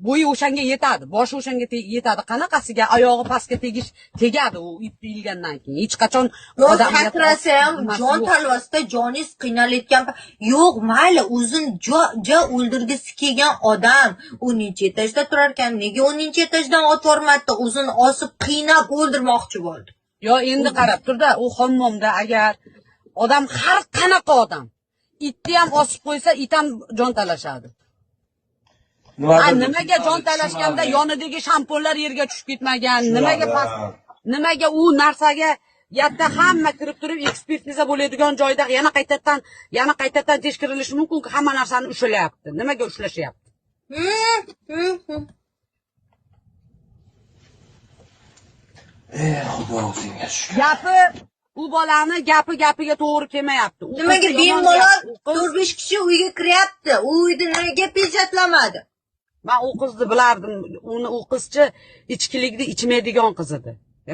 bo'yi o'shanga yetadi, boshi o'shanga yetadi. Qanaqasiga oyog'i pastga tegadi u ip ilgandan keyin. Hech qachon odam sakrasa ham jon talvasida joningiz qiynalayotgan. Yo'q, mayli, o'zini jo o'ldirgisi kelgan odam, u necha etajda turar ekan, nega 10-chi etajdan otvormadi, o'zini osib qiynab o'ldirmoqchi bo'ldi. Yo, endi qarab turda, u hammomda agar odam har qanaqa odam itni ham osib qo'ysa, it ham jon talashadi. Nimaga jon talashganda yonidagi shampunlar yerga tushib ketmagan? Nimaga u narsaga yatta hamma kirib turib ekspertiza bo'ladigan joyda yana qaytadan tekshirilishi mumkin-ku, hamma narsani ushlayapti. Nimaga ushlashyapti? Xudo o'zingga shukr. Gapi u bolani gapiga to'g'ri kelmayapti. Nimaga bemalol 4-5 kishi uyga kiryapti? U uyda nega pejatlamadi? Men u qizni bilardim. U qizchi ichkilikni ichmaydigan qiz edi.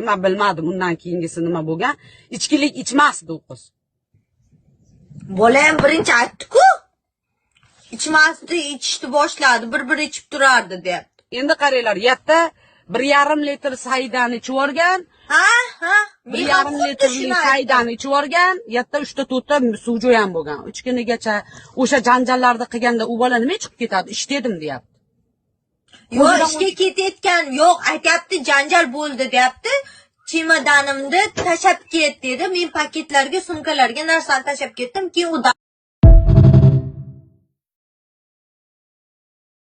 Men bilmadim undan keyingisi nima bo'lgan. Ichkilik ichmasdi u qiz. Bola ham birinchi aytdi-ku. Ichmasdi, ichishni boshladi, bir ichib turardi deyapti. Endi qaranglar, yatta 1,5 litr saydani ichib olgan. Ha. 1,5 litr saydani ichib olgan, yatta 3-4 ta suv jo'yan bo'lgan. 3 kunigacha o'sha janjallarni qilganda u bola nima chiqib ketadi? Ish dedim deyapti. Yo'q, ishga ketayotgan, yo'q, aytayapti, janjal bo'ldi deyapti. Chemodanimni tashab ket dedi. Men paketlarga, sumkalarga narsani tashab ketdim, keyin u